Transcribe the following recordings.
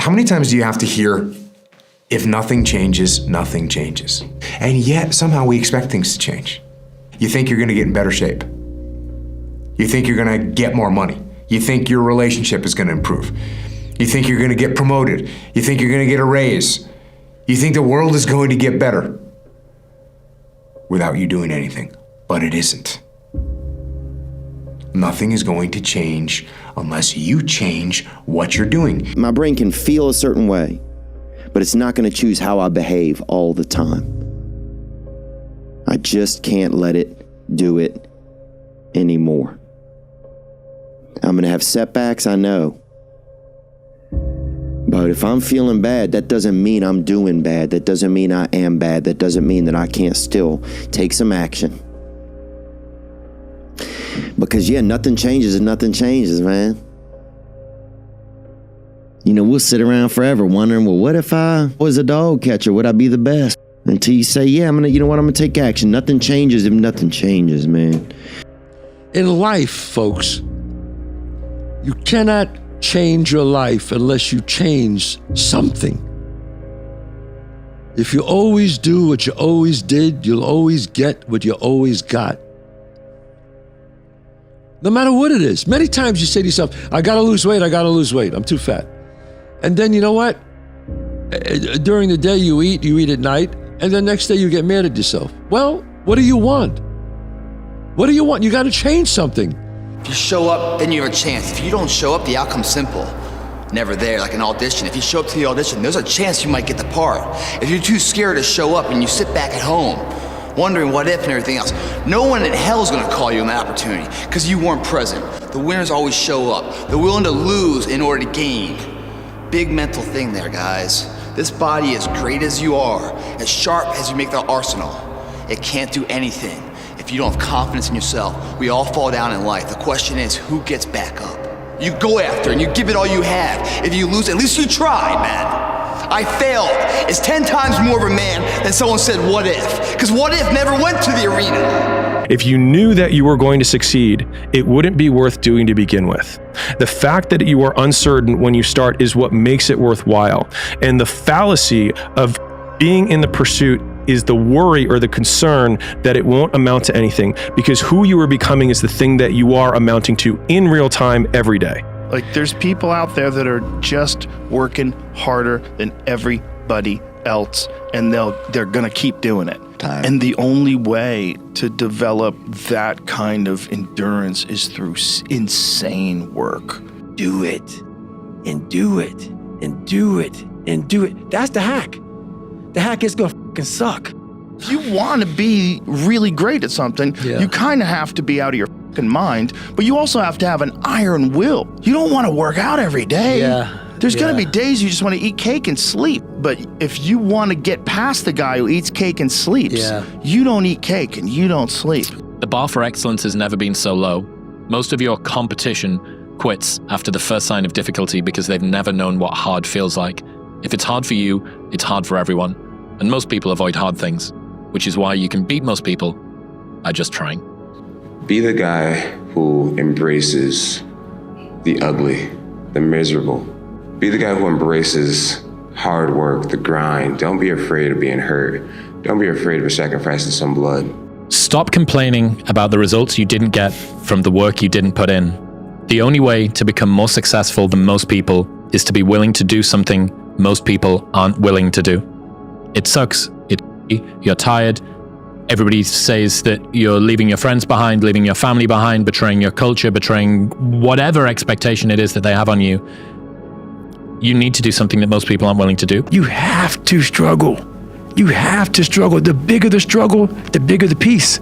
How many times do you have to hear, if nothing changes, nothing changes? And yet, somehow we expect things to change. You think you're gonna get in better shape. You think you're gonna get more money. You think your relationship is gonna improve. You think you're gonna get promoted. You think you're gonna get a raise. You think the world is going to get better without you doing anything, but it isn't. Nothing is going to change unless you change what you're doing. My brain can feel a certain way, but it's not going to choose how I behave all the time. I just can't let it do it anymore. I'm going to have setbacks, I know. But if I'm feeling bad, that doesn't mean I'm doing bad. That doesn't mean I am bad. That doesn't mean that I can't still take some action. Because yeah, nothing changes and nothing changes, man. You know, we'll sit around forever wondering, well, what if I was a dog catcher? Would I be the best? Until you say, yeah, you know what, I'm gonna take action. Nothing changes if nothing changes, man. In life, folks, you cannot change your life unless you change something. If you always do what you always did, you'll always get what you always got. No matter what it is. Many times you say to yourself, I gotta lose weight, I'm too fat. And then you know what? During the day you eat at night, and the next day you get mad at yourself. Well, what do you want? What do you want? You gotta change something. If you show up, then you have a chance. If you don't show up, the outcome's simple. Never there, like an audition. If you show up to the audition, there's a chance you might get the part. If you're too scared to show up and you sit back at home, wondering what if and everything else, no one in hell is gonna call you an opportunity because you weren't present. The winners always show up. They're willing to lose in order to gain. Big mental thing there, guys. This body, as great as you are, as sharp as you make the arsenal, it can't do anything if you don't have confidence in yourself. We all fall down in life. The question is, who gets back up? You go after and you give it all you have. If you lose, at least you tried, man. I failed. It's 10 times more of a man than someone said, what if? Because what if never went to the arena. If you knew that you were going to succeed, it wouldn't be worth doing to begin with. The fact that you are uncertain when you start is what makes it worthwhile. And the fallacy of being in the pursuit is the worry or the concern that it won't amount to anything, because who you are becoming is the thing that you are amounting to in real time every day. Like, there's people out there that are just working harder than everybody else, and they're gonna keep doing it. And the only way to develop that kind of endurance is through insane work. Do it, and do it, and do it, and do it. That's the hack. The hack is gonna fucking suck. If you want to be really great at something, you kind of have to be out of your fucking mind, but you also have to have an iron will. You don't want to work out every day. There's going to be days you just want to eat cake and sleep. But if you want to get past the guy who eats cake and sleeps, you don't eat cake and you don't sleep. The bar for excellence has never been so low. Most of your competition quits after the first sign of difficulty because they've never known what hard feels like. If it's hard for you, it's hard for everyone. And most people avoid hard things, which is why you can beat most people by just trying. Be the guy who embraces the ugly, the miserable. Be the guy who embraces hard work, the grind. Don't be afraid of being hurt. Don't be afraid of sacrificing some blood. Stop complaining about the results you didn't get from the work you didn't put in. The only way to become more successful than most people is to be willing to do something most people aren't willing to do. It sucks. You're tired. Everybody says that you're leaving your friends behind, leaving your family behind, betraying your culture, betraying whatever expectation it is that they have on you. You need to do something that most people aren't willing to do. You have to struggle. You have to struggle. The bigger the struggle, the bigger the peace.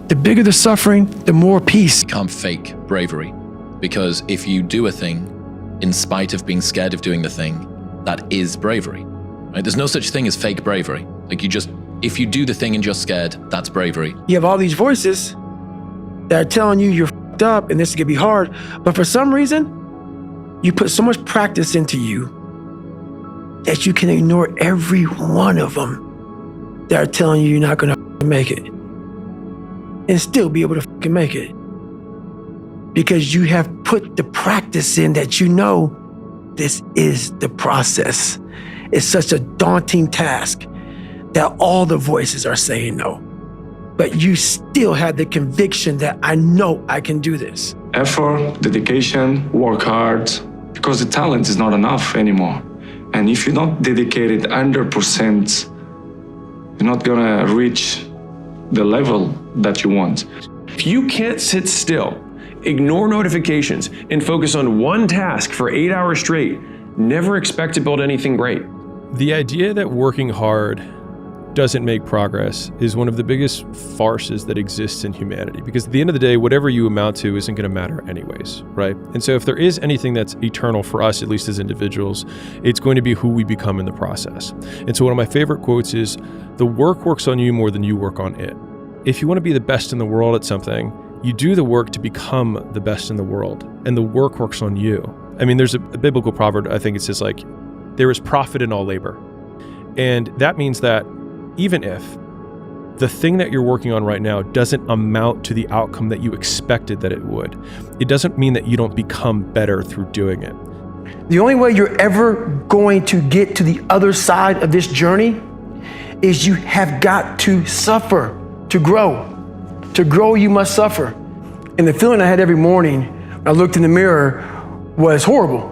The bigger the suffering, the more peace. You can't fake bravery, because if you do a thing in spite of being scared of doing the thing, that is bravery. Right? There's no such thing as fake bravery. Like, if you do the thing and you're scared, that's bravery. You have all these voices that are telling you you're fucked up and this is gonna be hard, but for some reason, you put so much practice into you that you can ignore every one of them that are telling you you're not gonna make it and still be able to fucking make it. Because you have put the practice in that you know this is the process. It's such a daunting task that all the voices are saying no. But you still have the conviction that I know I can do this. Effort, dedication, work hard, because the talent is not enough anymore. And if you're not dedicated 100%, you're not gonna reach the level that you want. If you can't sit still, ignore notifications, and focus on one task for 8 hours straight, never expect to build anything great. The idea that working hard doesn't make progress is one of the biggest farces that exists in humanity, because at the end of the day, whatever you amount to isn't going to matter anyways, right? And so if there is anything that's eternal for us, at least as individuals, it's going to be who we become in the process. And so one of my favorite quotes is, the work works on you more than you work on it. If you want to be the best in the world at something, you do the work to become the best in the world, and the work works on you. I mean, there's a biblical proverb, I think it says like, there is profit in all labor. And that means that even if the thing that you're working on right now doesn't amount to the outcome that you expected that it would, it doesn't mean that you don't become better through doing it. The only way you're ever going to get to the other side of this journey is you have got to suffer to grow. To grow, you must suffer. And the feeling I had every morning when I looked in the mirror was horrible.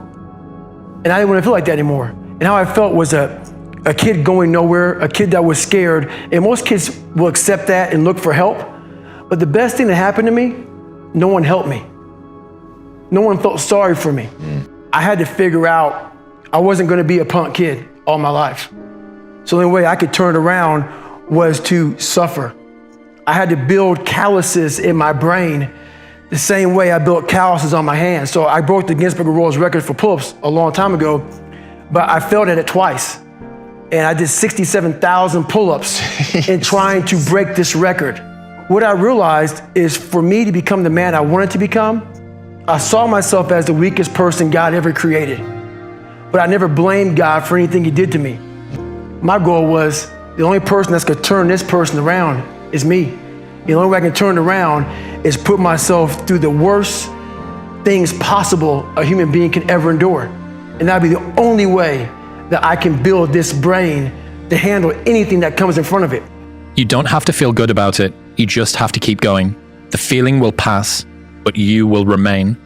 And I didn't want to feel like that anymore. And how I felt was a kid going nowhere, a kid that was scared. And most kids will accept that and look for help. But the best thing that happened to me, no one helped me. No one felt sorry for me. I had to figure out I wasn't going to be a punk kid all my life. So the only way I could turn it around was to suffer. I had to build calluses in my brain the same way I built calluses on my hands. So I broke the Guinness Book of World Records for pull-ups a long time ago, but I failed at it twice. And I did 67,000 pull-ups in trying to break this record. What I realized is for me to become the man I wanted to become, I saw myself as the weakest person God ever created. But I never blamed God for anything he did to me. My goal was the only person that's gonna turn this person around is me. The only way I can turn it around is put myself through the worst things possible a human being can ever endure. And that'd be the only way that I can build this brain to handle anything that comes in front of it. You don't have to feel good about it. You just have to keep going. The feeling will pass, but you will remain.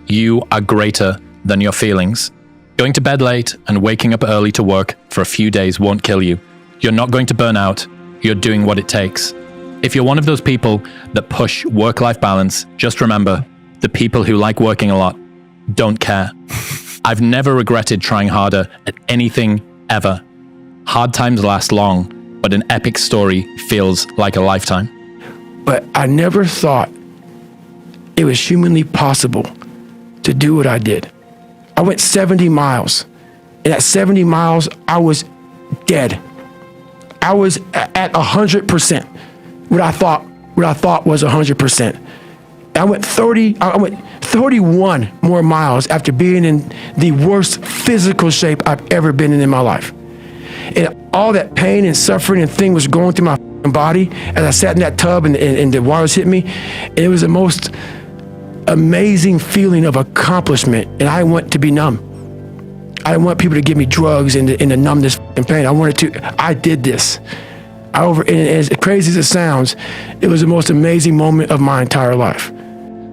You are greater than your feelings. Going to bed late and waking up early to work for a few days won't kill you. You're not going to burn out. You're doing what it takes. If you're one of those people that push work-life balance, just remember, the people who like working a lot don't care. I've never regretted trying harder at anything ever. Hard times last long, but an epic story feels like a lifetime. But I never thought it was humanly possible to do what I did. I went 70 miles, and at 70 miles, I was dead. I was at 100%. What I thought was 100%. I went 31 more miles after being in the worst physical shape I've ever been in my life. And all that pain and suffering and thing was going through my body as I sat in that tub and the water was hitting me. And it was the most amazing feeling of accomplishment. And I want to be numb. I didn't want people to give me drugs and to numb this pain. I did this. And as crazy as it sounds, it was the most amazing moment of my entire life.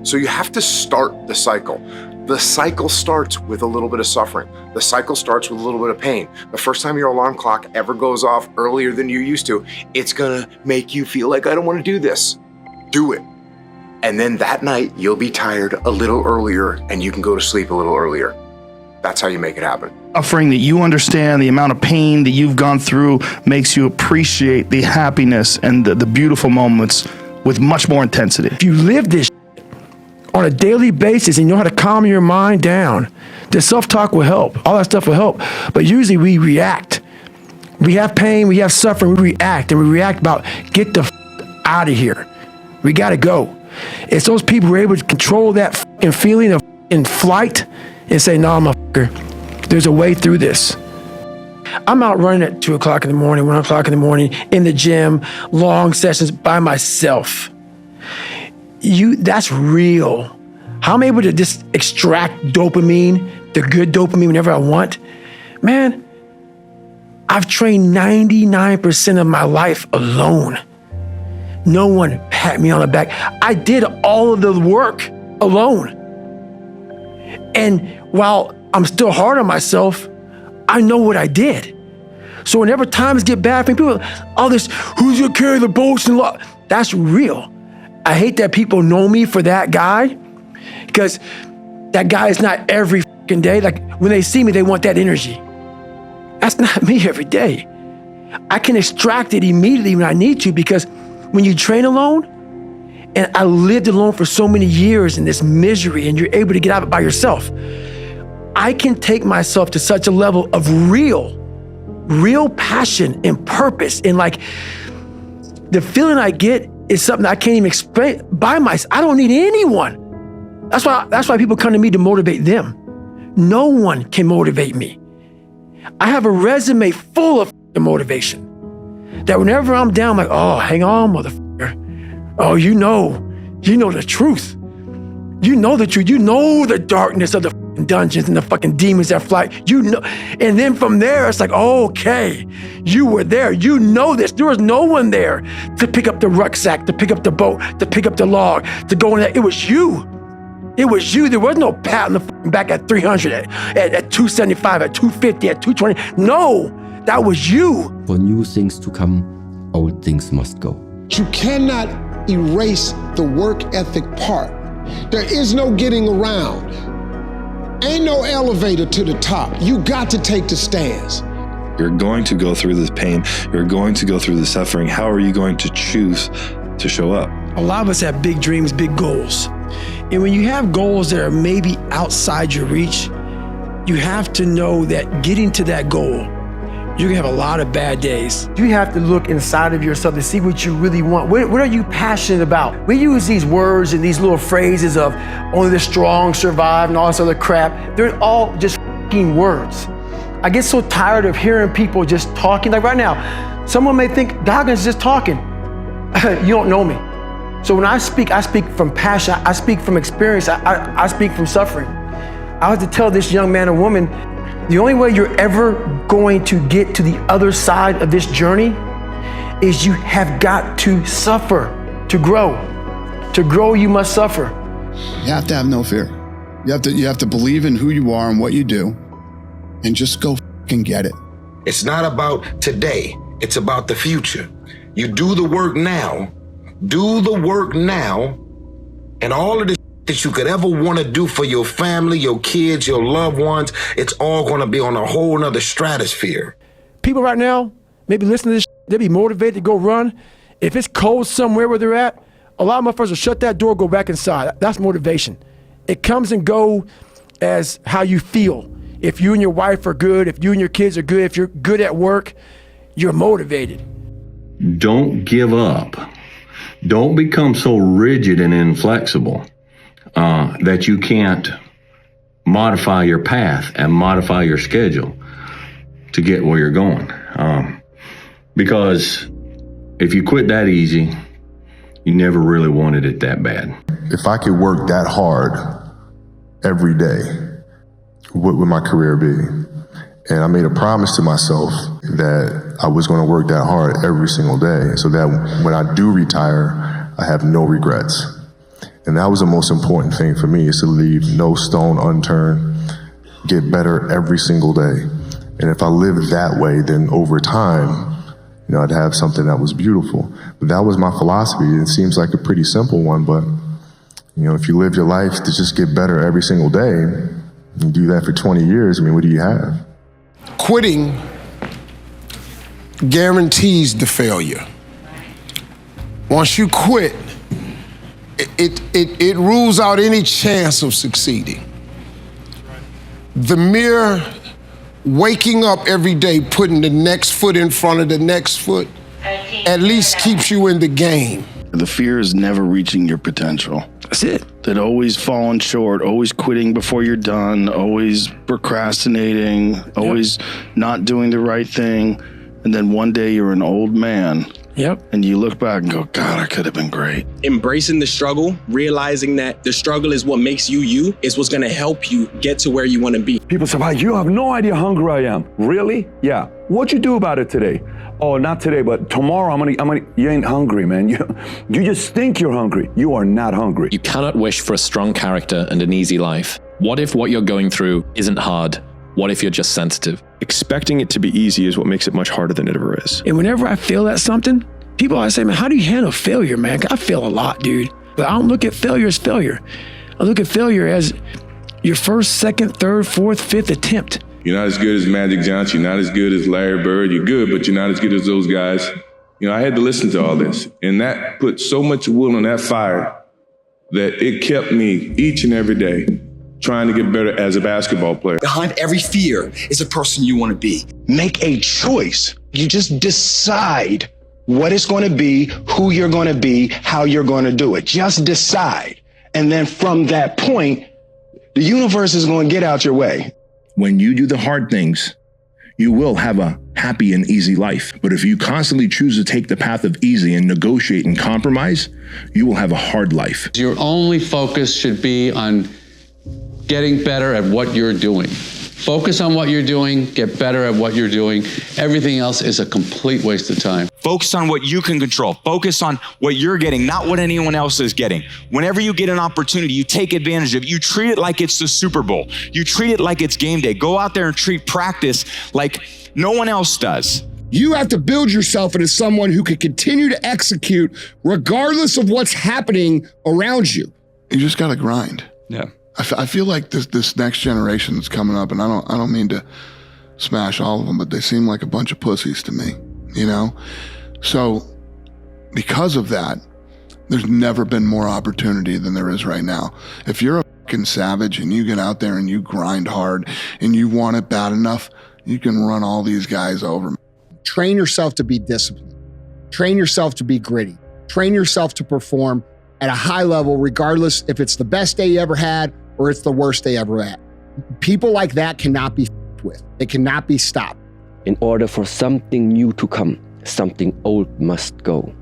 So you have to start the cycle. The cycle starts with a little bit of suffering. The cycle starts with a little bit of pain. The first time your alarm clock ever goes off earlier than you're used to, it's gonna make you feel like, I don't wanna do this. Do it. And then that night, you'll be tired a little earlier and you can go to sleep a little earlier. That's how you make it happen. Suffering that you understand, the amount of pain that you've gone through makes you appreciate the happiness and the beautiful moments with much more intensity. If you live this on a daily basis and you know how to calm your mind down, the self-talk will help. All that stuff will help. But usually we react. We have pain, we have suffering, we react. And we react about, get the out of here. We gotta go. It's those people who are able to control that feeling of in flight and say, no, motherfucker, there's a way through this. I'm out running at 2 o'clock in the morning, 1 o'clock in the morning, in the gym, long sessions by myself. That's real. How I'm able to just extract dopamine the good dopamine whenever I want. Man, I've trained 99% of my life alone. No one pat me on the back. I did all of the work alone. And while I'm still hard on myself, I know what I did. So whenever times get bad for me, people, all this, who's gonna carry the boats and law? That's real. I hate that people know me for that guy, because that guy is not every fucking day. Like when they see me, they want that energy. That's not me every day. I can extract it immediately when I need to, because when you train alone, and I lived alone for so many years in this misery, and you're able to get out of it by yourself, I can take myself to such a level of real passion and purpose. And like the feeling I get is something I can't even explain by myself. I don't need anyone. That's why people come to me to motivate them. No one can motivate me. I have a resume full of motivation that whenever I'm down, I'm like, oh, hang on, motherfucker. Oh, you know the truth. You know the truth. You know the darkness of the dungeons and the fucking demons that fly. You know, and then from there, it's like, okay, you were there. You know this. There was no one there to pick up the rucksack, to pick up the boat, to pick up the log, to go in there. It was you. It was you. There was no pat on the back at 300, at 275, at 250, at 220. No, that was you. For new things to come, old things must go. You cannot erase the work ethic part. There is no getting around. Ain't no elevator to the top. You got to take the stairs. You're going to go through this pain. You're going to go through the suffering. How are you going to choose to show up? A lot of us have big dreams, big goals. And when you have goals that are maybe outside your reach, you have to know that getting to that goal, you're gonna have a lot of bad days. You have to look inside of yourself to see what you really want. What are you passionate about? We use these words and these little phrases of only the strong survive and all this other crap. They're all just f***ing words. I get so tired of hearing people just talking. Like right now, someone may think Goggins is just talking. You don't know me. So when I speak from passion, I speak from experience, I speak from suffering. I had to tell this young man or woman, the only way you're ever going to get to the other side of this journey is you have got to suffer to grow. To grow, you must suffer. You have to have no fear. You have to believe in who you are and what you do, and just go and get it. It's not about today. It's about the future. You do the work now. Do the work now, and all of the that you could ever want to do for your family, your kids, your loved ones, it's all going to be on a whole nother stratosphere. People right now, maybe listening to this, they'll be motivated to go run. If it's cold somewhere where they're at, a lot of motherfuckers will shut that door, go back inside. That's motivation. It comes and go as how you feel. If you and your wife are good, if you and your kids are good, if you're good at work, you're motivated. Don't give up. Don't become so rigid and inflexible that you can't modify your path and modify your schedule to get where you're going. Because if you quit that easy, you never really wanted it that bad. If I could work that hard every day, what would my career be? And I made a promise to myself that I was going to work that hard every single day so that when I do retire, I have no regrets. And that was the most important thing for me, is to leave no stone unturned, get better every single day. And if I lived that way, then over time, I'd have something that was beautiful. But that was my philosophy. It seems like a pretty simple one, but if you live your life to just get better every single day, and do that for 20 years, what do you have? Quitting guarantees the failure. Once you quit, it rules out any chance of succeeding. The mere waking up every day, putting the next foot in front of the next foot, at least keeps you in the game. The fear is never reaching your potential. That's it. That always falling short, always quitting before you're done, always procrastinating, always not doing the right thing. And then one day you're an old man Yep. And you look back and go, God, I could have been great. Embracing the struggle, realizing that the struggle is what makes you you, is what's going to help you get to where you want to be. People say, wow, you have no idea how hungry I am. Really? Yeah. What'd you do about it today? Oh, not today, but tomorrow I'm gonna, you ain't hungry, man. You just think you're hungry. You are not hungry. You cannot wish for a strong character and an easy life. What if what you're going through isn't hard? What if you're just sensitive? Expecting it to be easy is what makes it much harder than it ever is. And whenever I fail at something, people always say, man, how do you handle failure, man? I fail a lot, dude. But I don't look at failure as failure. I look at failure as your first, second, third, fourth, fifth attempt. You're not as good as Magic Johnson. You're not as good as Larry Bird. You're good, but you're not as good as those guys. I had to listen to all this. And that put so much wood on that fire that it kept me each and every day trying to get better as a basketball player. Behind every fear is a person you want to be. Make a choice. You just decide what it's going to be, who you're going to be, how you're going to do it. Just decide. And then from that point, the universe is going to get out your way. When you do the hard things, you will have a happy and easy life. But if you constantly choose to take the path of easy and negotiate and compromise, you will have a hard life. Your only focus should be on getting better at what you're doing. Focus on what you're doing, get better at what you're doing. Everything else is a complete waste of time. Focus on what you can control. Focus on what you're getting, not what anyone else is getting. Whenever you get an opportunity, you take advantage of it. You treat it like it's the Super Bowl. You treat it like it's game day. Go out there and treat practice like no one else does. You have to build yourself into someone who can continue to execute regardless of what's happening around you. You just got to grind. Yeah. I feel like this next generation that's coming up, and I don't mean to smash all of them, but they seem like a bunch of pussies to me, So because of that, there's never been more opportunity than there is right now. If you're a fucking savage and you get out there and you grind hard and you want it bad enough, you can run all these guys over. Train yourself to be disciplined. Train yourself to be gritty. Train yourself to perform at a high level, regardless if it's the best day you ever had or it's the worst day ever had. People like that cannot be f***ed with. They cannot be stopped. In order for something new to come, something old must go.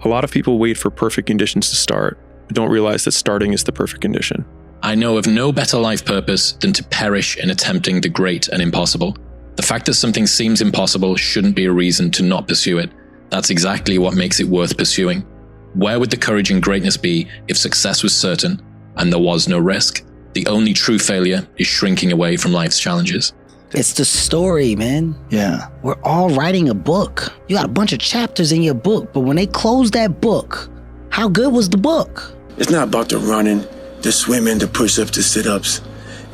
A lot of people wait for perfect conditions to start, but don't realize that starting is the perfect condition. I know of no better life purpose than to perish in attempting the great and impossible. The fact that something seems impossible shouldn't be a reason to not pursue it. That's exactly what makes it worth pursuing. Where would the courage and greatness be if success was certain and there was no risk? The only true failure is shrinking away from life's challenges. It's the story, man. Yeah. We're all writing a book. You got a bunch of chapters in your book, but when they close that book, how good was the book? It's not about the running, the swimming, the push-ups, the sit-ups.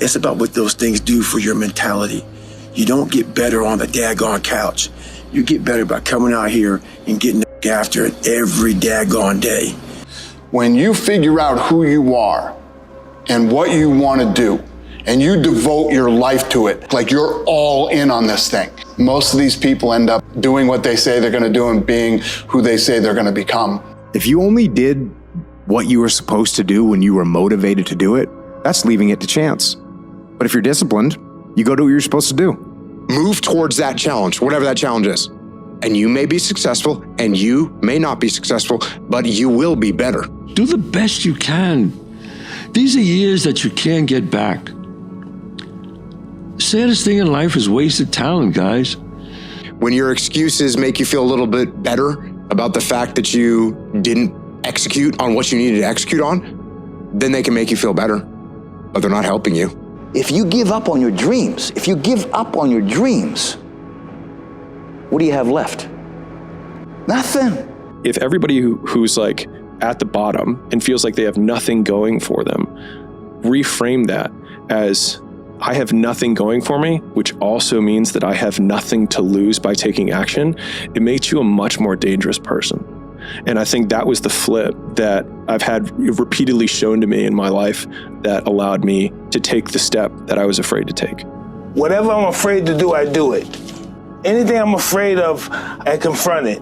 It's about what those things do for your mentality. You don't get better on the daggone couch. You get better by coming out here and getting after it every daggone day. When you figure out who you are and what you want to do, and you devote your life to it, like you're all in on this thing, most of these people end up doing what they say they're going to do and being who they say they're going to become. If you only did what you were supposed to do when you were motivated to do it, that's leaving it to chance. But if you're disciplined, you go do what you're supposed to do. Move towards that challenge, whatever that challenge is. And you may be successful, and you may not be successful, but you will be better. Do the best you can. These are years that you can't get back. Saddest thing in life is wasted talent, guys. When your excuses make you feel a little bit better about the fact that you didn't execute on what you needed to execute on, then they can make you feel better, but they're not helping you. If you give up on your dreams, what do you have left? Nothing. If everybody who's like at the bottom and feels like they have nothing going for them, reframe that as I have nothing going for me, which also means that I have nothing to lose by taking action, it makes you a much more dangerous person. And I think that was the flip that I've had repeatedly shown to me in my life that allowed me to take the step that I was afraid to take. Whatever I'm afraid to do, I do it. Anything I'm afraid of, I confront it.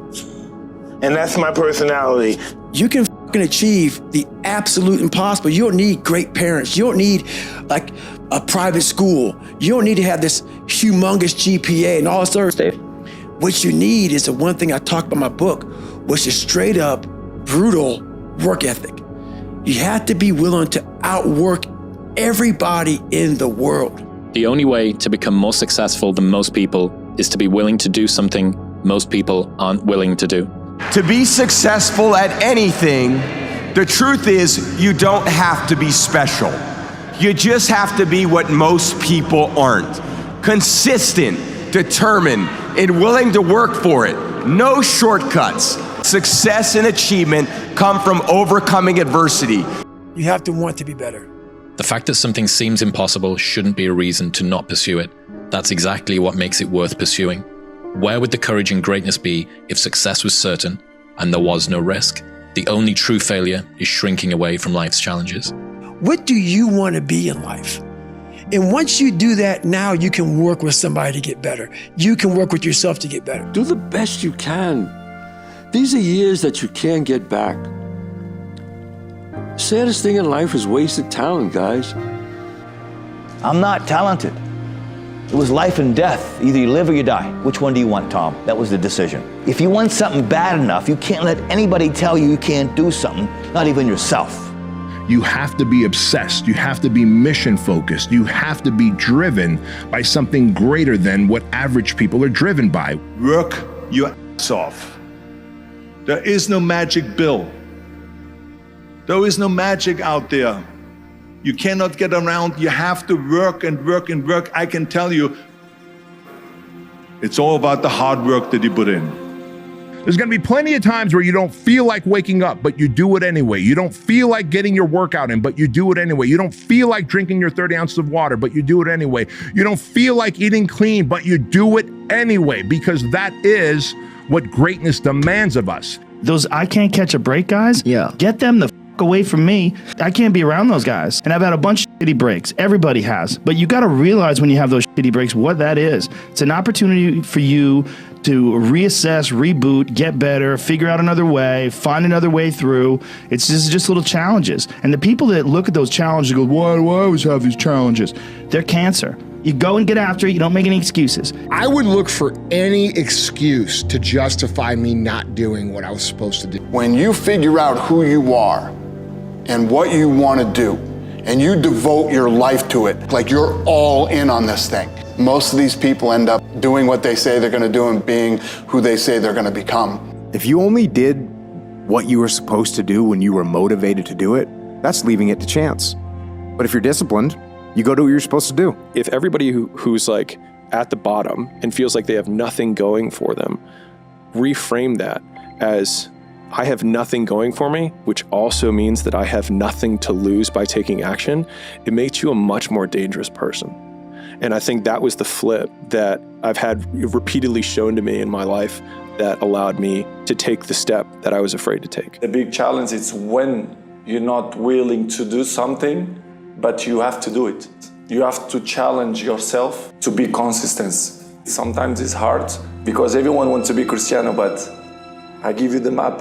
And that's my personality. You can achieve the absolute impossible. You don't need great parents. You don't need like a private school. You don't need to have this humongous GPA and all this other stuff. What you need is the one thing I talk about in my book. which is straight up brutal work ethic. You have to be willing to outwork everybody in the world. The only way to become more successful than most people is to be willing to do something most people aren't willing to do. To be successful at anything, the truth is you don't have to be special. You just have to be what most people aren't. Consistent, determined, and willing to work for it. No shortcuts. Success and achievement come from overcoming adversity. You have to want to be better. The fact that something seems impossible shouldn't be a reason to not pursue it. That's exactly what makes it worth pursuing. Where would the courage and greatness be if success was certain and there was no risk? The only true failure is shrinking away from life's challenges. What do you want to be in life? And once you do that, now you can work with somebody to get better. You can work with yourself to get better. Do the best you can. These are years that you can't get back. Saddest thing in life is wasted talent, guys. I'm not talented. It was life and death. Either you live or you die. Which one do you want, Tom? That was the decision. If you want something bad enough, you can't let anybody tell you you can't do something, not even yourself. You have to be obsessed. You have to be mission focused. You have to be driven by something greater than what average people are driven by. Work your ass off. There is no magic bill. There is no magic out there. You cannot get around. You have to work and work and work. I can tell you, it's all about the hard work that you put in. There's going to be plenty of times where you don't feel like waking up, but you do it anyway. You don't feel like getting your workout in, but you do it anyway. You don't feel like drinking your 30 ounces of water, but you do it anyway. You don't feel like eating clean, but you do it anyway, because that is what greatness demands of us. Those I can't catch a break guys, get them the away from me. I can't be around those guys. And I've had a bunch of shitty breaks. Everybody has. But you got to realize when you have those shitty breaks what that is. It's an opportunity for you to reassess, reboot, get better, figure out another way, find another way through. It's just little challenges. And the people that look at those challenges and go, why do I always have these challenges? They're cancer. You go and get after it. You don't make any excuses. I would look for any excuse to justify me not doing what I was supposed to do. When you figure out who you are and what you want to do, and you devote your life to it, like you're all in on this thing, most of these people end up doing what they say they're going to do and being who they say they're going to become. If you only did what you were supposed to do when you were motivated to do it, that's leaving it to chance. But if you're disciplined, you go do what you're supposed to do. If everybody who's like at the bottom and feels like they have nothing going for them, reframe that as I have nothing going for me, which also means that I have nothing to lose by taking action, it makes you a much more dangerous person. And I think that was the flip that I've had repeatedly shown to me in my life that allowed me to take the step that I was afraid to take. The big challenge is when you're not willing to do something, but you have to do it. You have to challenge yourself to be consistent. Sometimes it's hard because everyone wants to be Cristiano, but I give you the map.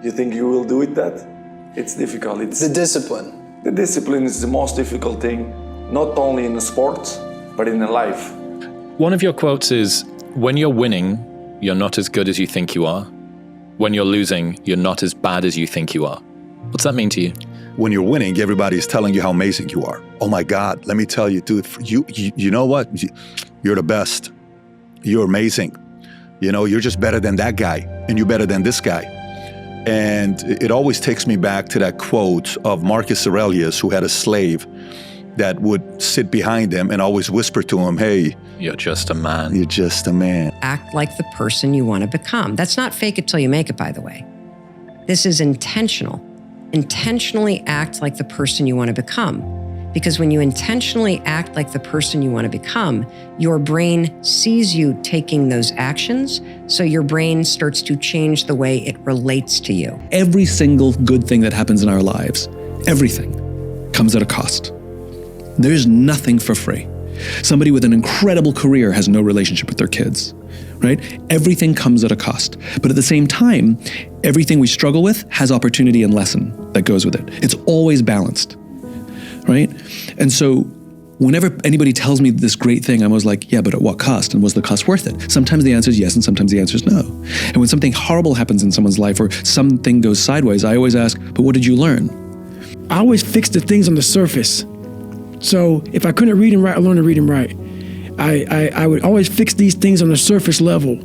You think you will do it that? It's difficult. It's the discipline. The discipline is the most difficult thing, not only in the sport, but in the life. One of your quotes is, when you're winning, you're not as good as you think you are. When you're losing, you're not as bad as you think you are. What's that mean to you? When you're winning, everybody's telling you how amazing you are. Oh my God, let me tell you, dude, you know what? You're the best. You're amazing. You know, you're just better than that guy, and you're better than this guy. And it always takes me back to that quote of Marcus Aurelius, who had a slave that would sit behind him and always whisper to him, hey, you're just a man. You're just a man. Act like the person you want to become. That's not fake it till you make it, by the way. This is intentional. Intentionally act like the person you want to become. Because when you intentionally act like the person you want to become, your brain sees you taking those actions, so your brain starts to change the way it relates to you. Every single good thing that happens in our lives, everything, comes at a cost. There's nothing for free. Somebody with an incredible career has no relationship with their kids, right? Everything comes at a cost. But at the same time, everything we struggle with has opportunity and lesson that goes with it. It's always balanced, right? And so Whenever anybody tells me this great thing, I'm always like, yeah, but at what cost? And was the cost worth it? Sometimes the answer is yes, and sometimes the answer is no. And when something horrible happens in someone's life or something goes sideways, I always ask, but what did you learn? I always fix the things on the surface. So if I couldn't read and write, I learned to read and write. I would always fix these things on the surface level.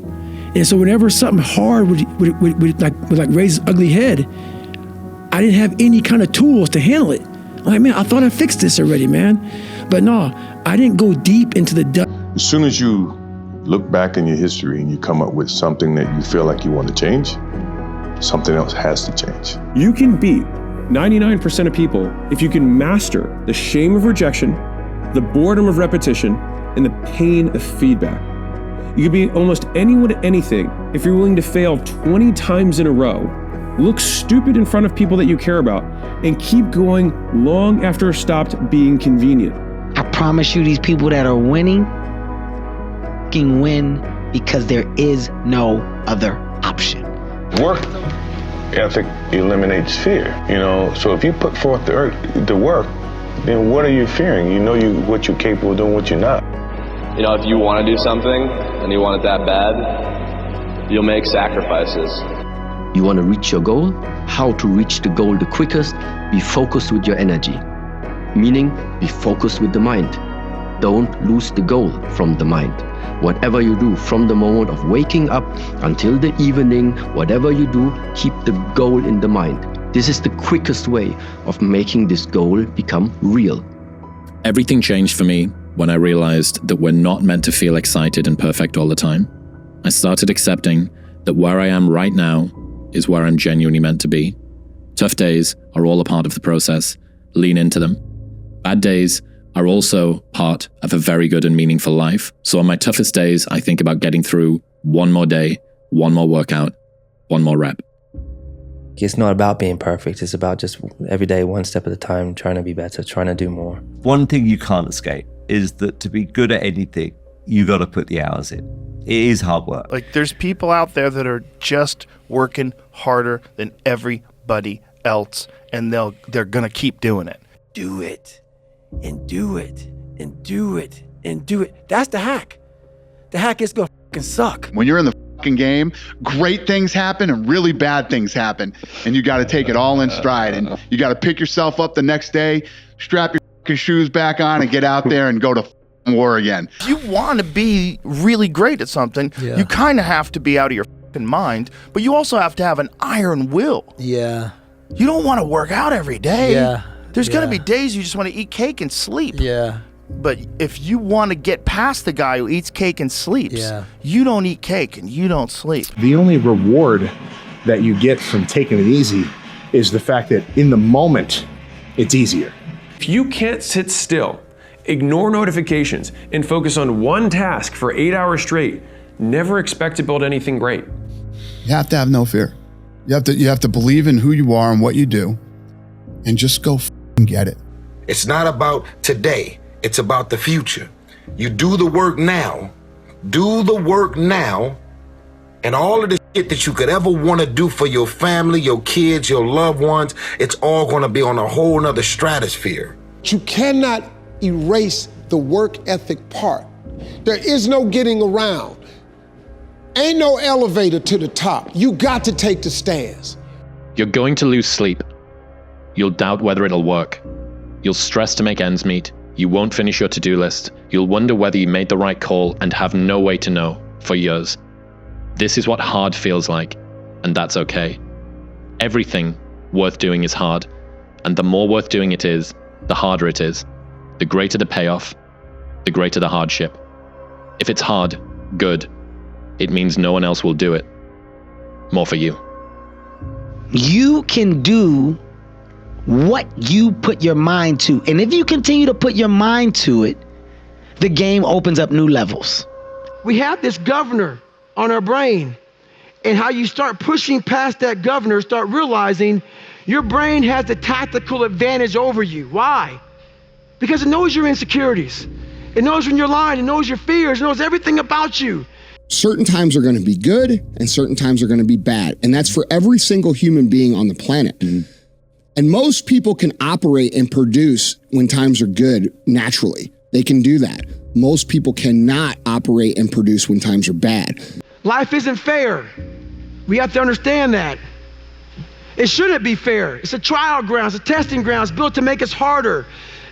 And so whenever something hard would raise its ugly head, I didn't have any kind of tools to handle it. I'm like, man, I thought I fixed this already, man. But no, I didn't go deep into the depth. As soon as you look back in your history and you come up with something that you feel like you want to change, something else has to change. You can beat 99% of people if you can master the shame of rejection, the boredom of repetition, and the pain of feedback. You can beat almost anyone at anything if you're willing to fail 20 times in a row, look stupid in front of people that you care about, and keep going long after it stopped being convenient. I promise you, these people that are winning can win because there is no other option. Work ethic eliminates fear, so if you put forth the work, then what are you fearing? You know what you're capable of doing, what you're not. If you want to do something and you want it that bad, you'll make sacrifices. You want to reach your goal? How to reach the goal the quickest? Be focused with your energy. Meaning, be focused with the mind. Don't lose the goal from the mind. Whatever you do from the moment of waking up until the evening, whatever you do, keep the goal in the mind. This is the quickest way of making this goal become real. Everything changed for me when I realized that we're not meant to feel excited and perfect all the time. I started accepting that where I am right now is where I'm genuinely meant to be. Tough days are all a part of the process. Lean into them. Bad days are also part of a very good and meaningful life. So on my toughest days, I think about getting through one more day, one more workout, one more rep. It's not about being perfect. It's about just every day, one step at a time, trying to be better, trying to do more. One thing you can't escape is that to be good at anything, you got to put the hours in. It is hard work. Like, there's people out there that are just working harder than everybody else, and they're gonna keep doing it. Do it, and do it, and do it, and do it. That's the hack. The hack is gonna fucking suck. When you're in the fucking game, great things happen and really bad things happen, and you got to take it all in stride, and you got to pick yourself up the next day, strap your fucking shoes back on, and get out there and go to war again. If you want to be really great at something, you kind of have to be out of your fucking mind, but you also have to have an iron will. Yeah. You don't want to work out every day. Yeah. There's going to be days you just want to eat cake and sleep. Yeah. But if you want to get past the guy who eats cake and sleeps, you don't eat cake and you don't sleep. The only reward that you get from taking it easy is the fact that in the moment, it's easier. If you can't sit still, ignore notifications, and focus on one task for 8 hours straight, never expect to build anything great. You have to have no fear. You have to believe in who you are and what you do, and just go and get it. It's not about today. It's about the future. You do the work now. Do the work now. And all of the shit that you could ever want to do for your family, your kids, your loved ones, it's all going to be on a whole nother stratosphere. You cannot erase the work ethic part. There is no getting around. Ain't no elevator to the top. You got to take the stairs. You're going to lose sleep. You'll doubt whether it'll work. You'll stress to make ends meet. You won't finish your to-do list. You'll wonder whether you made the right call and have no way to know for years. This is what hard feels like, and that's okay. Everything worth doing is hard, and the more worth doing it is, the harder it is. The greater the payoff, the greater the hardship. If it's hard, good. It means no one else will do it. More for you. You can do what you put your mind to. And if you continue to put your mind to it, the game opens up new levels. We have this governor on our brain, and how you start pushing past that governor, start realizing your brain has the tactical advantage over you. Why? Because it knows your insecurities. It knows when you're lying. It knows your fears. It knows everything about you. Certain times are going to be good and certain times are going to be bad. And that's for every single human being on the planet. And most people can operate and produce when times are good naturally. They can do that. Most people cannot operate and produce when times are bad. Life isn't fair. We have to understand that. It shouldn't be fair. It's a trial ground, it's a testing ground. It's built to make us harder.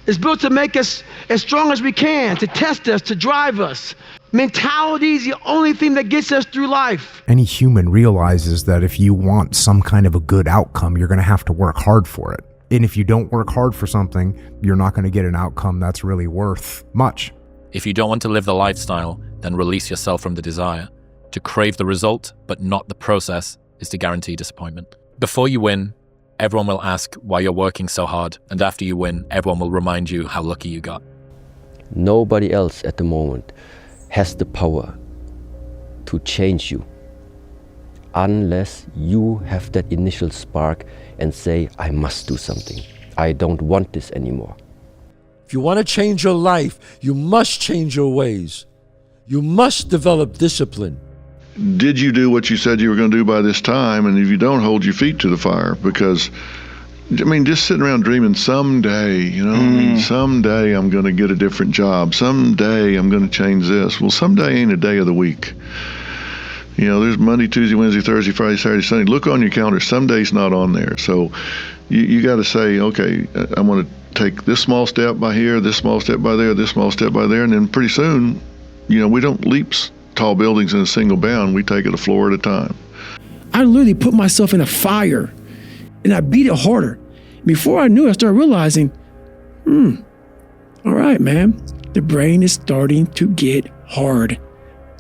It's built to make us as strong as we can, to test us, to drive us. Mentality is the only thing that gets us through life. Any human realizes that if you want some kind of a good outcome, you're going to have to work hard for it. And if you don't work hard for something, you're not going to get an outcome that's really worth much. If you don't want to live the lifestyle, then release yourself from the desire. To crave the result, but not the process, is to guarantee disappointment. Before you win, everyone will ask why you're working so hard, and after you win, everyone will remind you how lucky you got. Nobody else at the moment has the power to change you unless you have that initial spark and say, I must do something. I don't want this anymore. If you want to change your life, you must change your ways. You must develop discipline. Did you do what you said you were going to do by this time? And if you don't, hold your feet to the fire. Because, I mean, just sitting around dreaming someday, someday I'm going to get a different job. Someday I'm going to change this. Well, someday ain't a day of the week. There's Monday, Tuesday, Wednesday, Thursday, Friday, Saturday, Sunday. Look on your calendar. Some days not on there. So you got to say, okay, I'm going to take this small step by here, this small step by there, this small step by there. And then pretty soon, we don't leap tall buildings in a single bound. We take it a floor at a time. I literally put myself in a fire and I beat it harder. Before I knew it, I started realizing, all right, man, the brain is starting to get hard.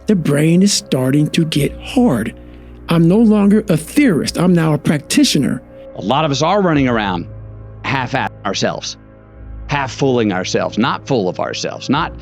The brain is starting to get hard. I'm no longer a theorist. I'm now a practitioner. A lot of us are running around half-assing ourselves, half-fooling ourselves, not full of ourselves, not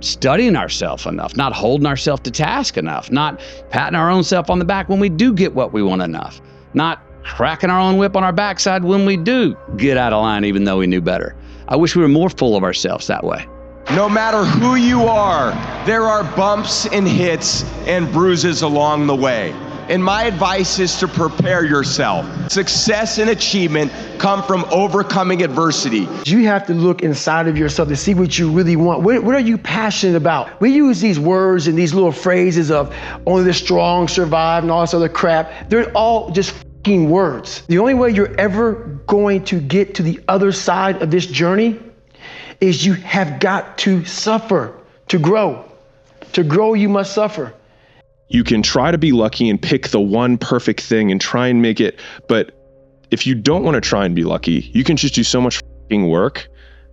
studying ourselves enough, not holding ourselves to task enough, not patting our own self on the back when we do get what we want enough, not cracking our own whip on our backside when we do get out of line even though we knew better. I wish we were more full of ourselves that way. No matter who you are, there are bumps and hits and bruises along the way. And my advice is to prepare yourself. Success and achievement come from overcoming adversity. You have to look inside of yourself to see what you really want. What are you passionate about? We use these words and these little phrases of only the strong survive and all this other crap. They're all just fucking words. The only way you're ever going to get to the other side of this journey is you have got to suffer to grow. To grow, you must suffer. You can try to be lucky and pick the one perfect thing and try and make it. But if you don't want to try and be lucky, you can just do so much fucking work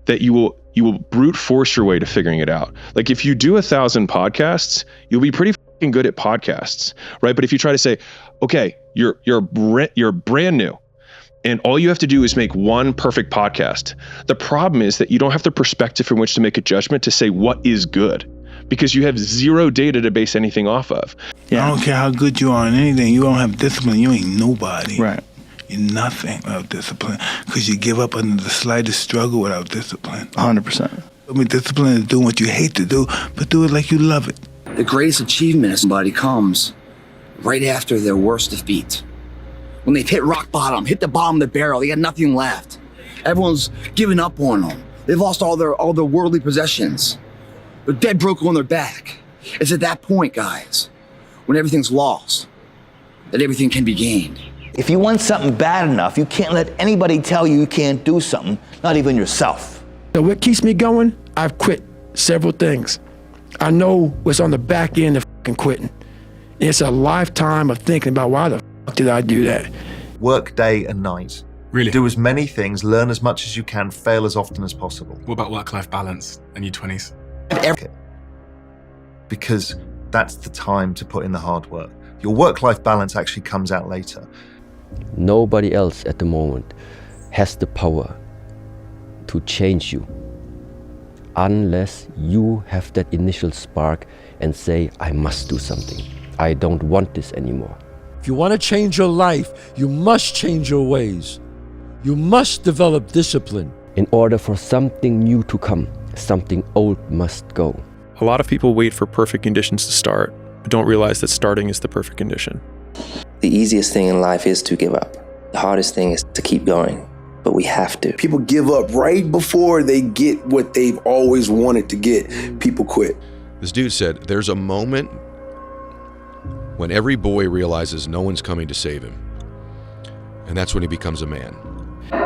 that you will brute force your way to figuring it out. Like if you do 1,000 podcasts, you'll be pretty fucking good at podcasts, right? But if you try to say, okay, you're brand new, and all you have to do is make one perfect podcast. The problem is that you don't have the perspective from which to make a judgment to say what is good, because you have zero data to base anything off of. I don't care how good you are in anything. You don't have discipline, you ain't nobody. Right. You're nothing without discipline, because you give up under the slightest struggle without discipline. 100%. I mean, discipline is doing what you hate to do, but do it like you love it. The greatest achievement of somebody comes right after their worst defeat. When they've hit rock bottom, hit the bottom of the barrel, they got nothing left. Everyone's given up on them. They've lost all their worldly possessions. They're dead broke on their back. It's at that point, guys, when everything's lost, that everything can be gained. If you want something bad enough, you can't let anybody tell you you can't do something, not even yourself. So what keeps me going? I've quit several things. I know what's on the back end of fucking quitting. It's a lifetime of thinking about why the fuck did I do that? Work day and night. Really? Do as many things, learn as much as you can, fail as often as possible. What about work-life balance in your 20s? Because that's the time to put in the hard work. Your work-life balance actually comes out later. Nobody else at the moment has the power to change you unless you have that initial spark and say, I must do something. I don't want this anymore. If you want to change your life, you must change your ways. You must develop discipline. In order for something new to come, something old must go. A lot of people wait for perfect conditions to start, but don't realize that starting is the perfect condition. The easiest thing in life is to give up. The hardest thing is to keep going. but we have to. People give up right before they get what they've always wanted to get. People quit. This dude said, there's a moment when every boy realizes no one's coming to save him. And that's when he becomes a man.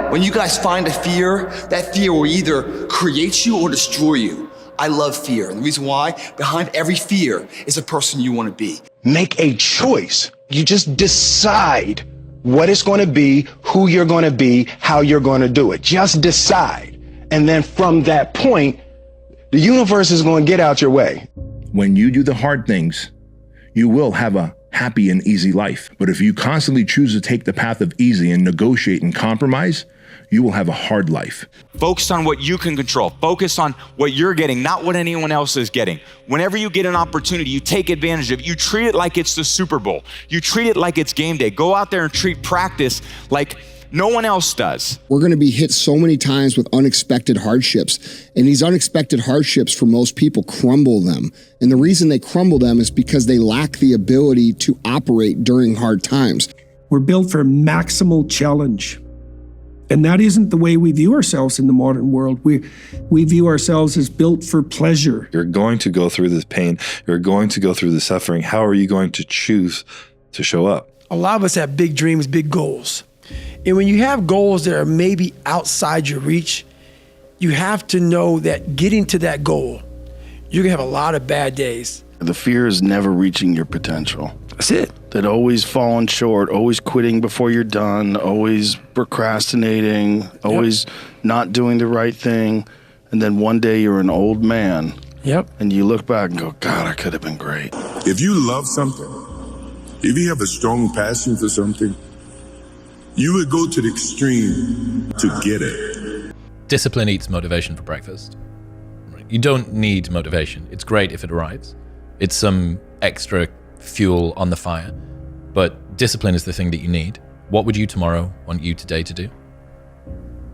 When you guys find a fear, that fear will either create you or destroy you. I love fear. And the reason why, behind every fear is a person you want to be. Make a choice. You just decide what it's going to be, who you're going to be, how you're going to do it. Just decide. And then from that point, the universe is going to get out your way. When you do the hard things, you will have a happy and easy life. But if you constantly choose to take the path of easy and negotiate and compromise, you will have a hard life. Focus on what you can control. Focus on what you're getting, not what anyone else is getting. Whenever you get an opportunity, you take advantage of it. You treat it like it's the Super Bowl. You treat it like it's game day. Go out there and treat practice like no one else does. We're going to be hit so many times with unexpected hardships. And these unexpected hardships, for most people, crumble them. And the reason they crumble them is because they lack the ability to operate during hard times. We're built for maximal challenge. And that isn't the way we view ourselves in the modern world. We view ourselves as built for pleasure. You're going to go through this pain. You're going to go through the suffering. How are you going to choose to show up? A lot of us have big dreams, big goals. And when you have goals that are maybe outside your reach, you have to know that getting to that goal, you're gonna have a lot of bad days. The fear is never reaching your potential. That's it. That always falling short, always quitting before you're done, always procrastinating, always not doing the right thing. And then one day you're an old man. Yep. And you look back and go, God, I could have been great. If you love something, if you have a strong passion for something, you would go to the extreme to get it. Discipline eats motivation for breakfast. You don't need motivation. It's great if it arrives. It's some extra fuel on the fire. But discipline is the thing that you need. What would you tomorrow want you today to do?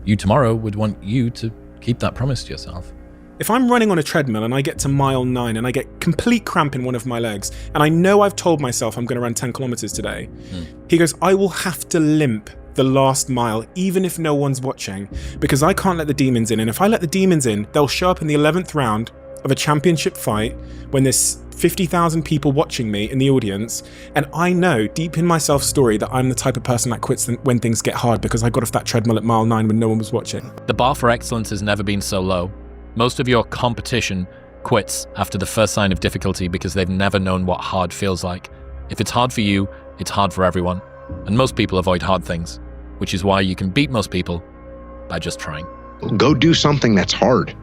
You tomorrow would want you to keep that promise to yourself. If I'm running on a treadmill and I get to mile 9 and I get complete cramp in one of my legs, and I know I've told myself I'm going to run 10 kilometers today, he goes, I will have to limp the last mile, even if no one's watching, because I can't let the demons in. And if I let the demons in, they'll show up in the 11th round of a championship fight when there's 50,000 people watching me in the audience. And I know deep in my self-story that I'm the type of person that quits when things get hard because I got off that treadmill at mile 9 when no one was watching. The bar for excellence has never been so low. Most of your competition quits after the first sign of difficulty because they've never known what hard feels like. If it's hard for you, it's hard for everyone. And most people avoid hard things, which is why you can beat most people by just trying. Go do something that's hard.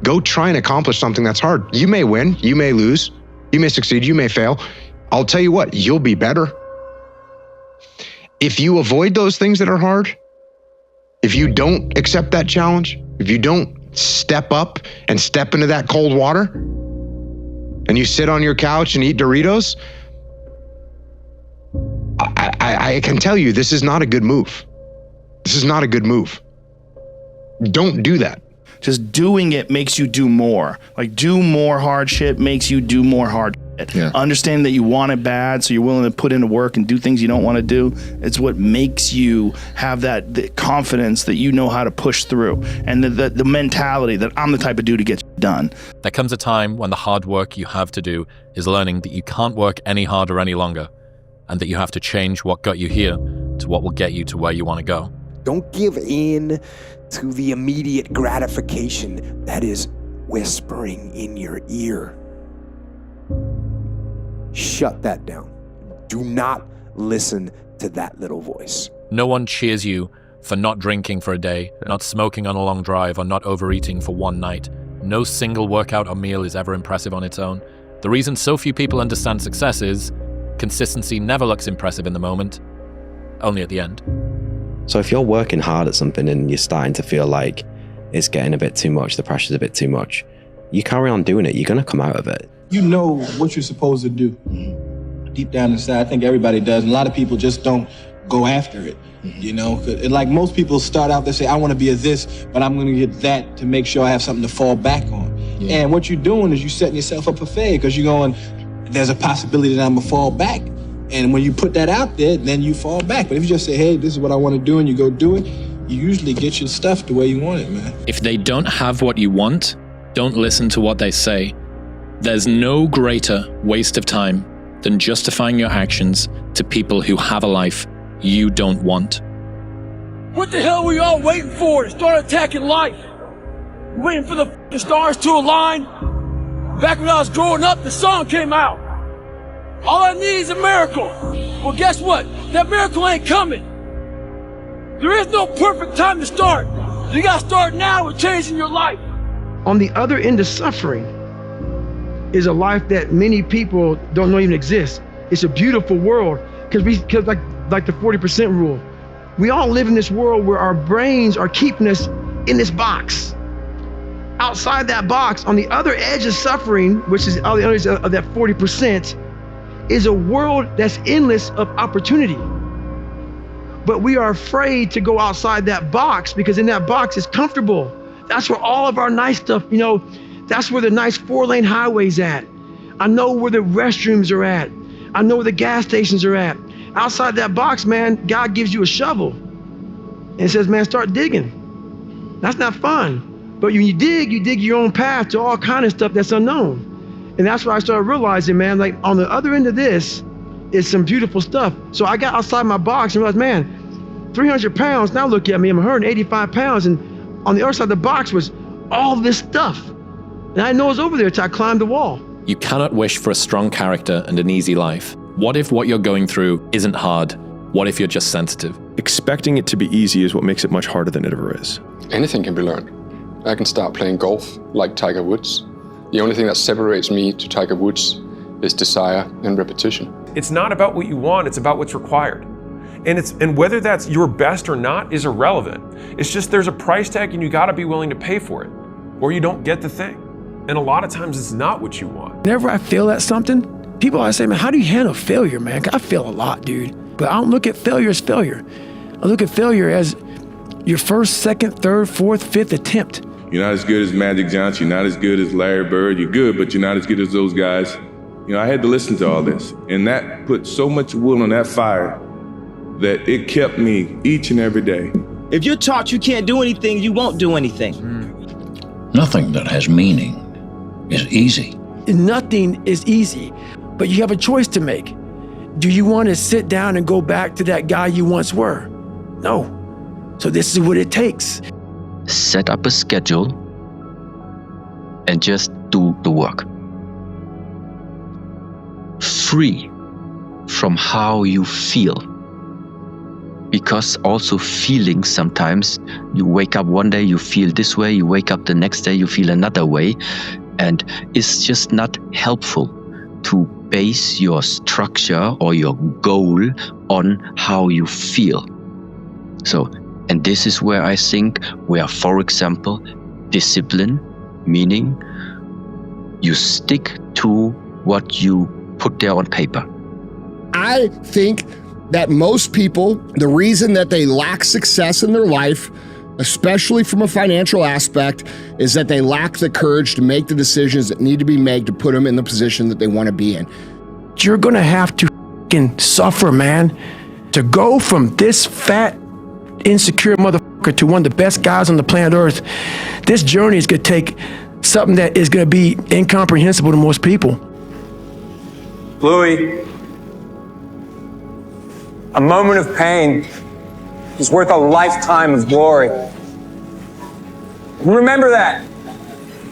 Go try and accomplish something that's hard. You may win, you may lose, you may succeed, you may fail. I'll tell you what, you'll be better. If you avoid those things that are hard, if you don't accept that challenge, if you don't step up and step into that cold water, and you sit on your couch and eat Doritos, I can tell you this is not a good move. This is not a good move. Don't do that. Just doing it makes you do more. Like, do more hardship makes you do more hard shit. Yeah. Understand that you want it bad, so you're willing to put into work and do things you don't want to do. It's what makes you have the confidence that you know how to push through, and the mentality that I'm the type of dude to get done. There comes a time when the hard work you have to do is learning that you can't work any harder any longer, and that you have to change what got you here to what will get you to where you want to go. Don't give in to the immediate gratification that is whispering in your ear. Shut that down. Do not listen to that little voice. No one cheers you for not drinking for a day, not smoking on a long drive, or not overeating for one night. No single workout or meal is ever impressive on its own. The reason so few people understand success is consistency never looks impressive in the moment, only at the end. So if you're working hard at something and you're starting to feel like it's getting a bit too much, the pressure's a bit too much, you carry on doing it, you're going to come out of it. You know what you're supposed to do. Deep down inside, I think everybody does. And a lot of people just don't go after it. You know, like most people start out, they say, I want to be a this, but I'm going to get that to make sure I have something to fall back on. Yeah. And what you're doing is you're setting yourself up for failure because you're going, there's a possibility that I'm going to fall back. And when you put that out there, then you fall back. But if you just say, hey, this is what I want to do, and you go do it, you usually get your stuff the way you want it, man. If they don't have what you want, don't listen to what they say. There's no greater waste of time than justifying your actions to people who have a life you don't want. What the hell were you all waiting for to start attacking life? Waiting for the stars to align? Back when I was growing up, the song came out. All I need is a miracle. Well, guess what? That miracle ain't coming. There is no perfect time to start. You gotta start now with changing your life. On the other end of suffering is a life that many people don't know even exists. It's a beautiful world because like the 40% rule. We all live in this world where our brains are keeping us in this box. Outside that box, on the other edge of suffering, which is on the other edge of that 40%, is a world that's endless of opportunity. But we are afraid to go outside that box because in that box is comfortable. That's where all of our nice stuff, that's where the nice 4-lane highway's at. I know where the restrooms are at. I know where the gas stations are at. Outside that box, man, God gives you a shovel and says, man, start digging. That's not fun. But when you dig your own path to all kind of stuff that's unknown. And that's what I started realizing, man, like on the other end of this is some beautiful stuff. So I got outside my box and realized, man, 300 pounds, now look at me, I'm 185 pounds. And on the other side of the box was all this stuff. And I didn't know it was over there until I climbed the wall. You cannot wish for a strong character and an easy life. What if what you're going through isn't hard? What if you're just sensitive? Expecting it to be easy is what makes it much harder than it ever is. Anything can be learned. I can start playing golf like Tiger Woods. The only thing that separates me to Tiger Woods is desire and repetition. It's not about what you want, it's about what's required. And whether that's your best or not is irrelevant. It's just there's a price tag and you gotta be willing to pay for it, or you don't get the thing. And a lot of times it's not what you want. Whenever I fail at something, people always say, man, how do you handle failure, man? 'Cause I fail a lot, dude. But I don't look at failure as failure. I look at failure as your first, second, third, fourth, fifth attempt. You're not as good as Magic Johnson. You're not as good as Larry Bird. You're good, but you're not as good as those guys. I had to listen to all this. And that put so much wood on that fire that it kept me each and every day. If you're taught you can't do anything, you won't do anything. Nothing that has meaning is easy. Nothing is easy, but you have a choice to make. Do you want to sit down and go back to that guy you once were? No. So this is what it takes. Set up a schedule and just do the work. Free from how you feel. Because also feelings sometimes, you wake up one day, you feel this way, you wake up the next day, you feel another way. And it's just not helpful to base your structure or your goal on how you feel. So, and this is where I think where, for example, discipline, meaning you stick to what you put there on paper. I think that most people, the reason that they lack success in their life, especially from a financial aspect, is that they lack the courage to make the decisions that need to be made to put them in the position that they want to be in. You're gonna have to fucking suffer, man, to go from this fat, insecure motherfucker to one of the best guys on the planet Earth. This journey is gonna take something that is gonna be incomprehensible to most people. Louis, a moment of pain is worth a lifetime of glory. Remember that.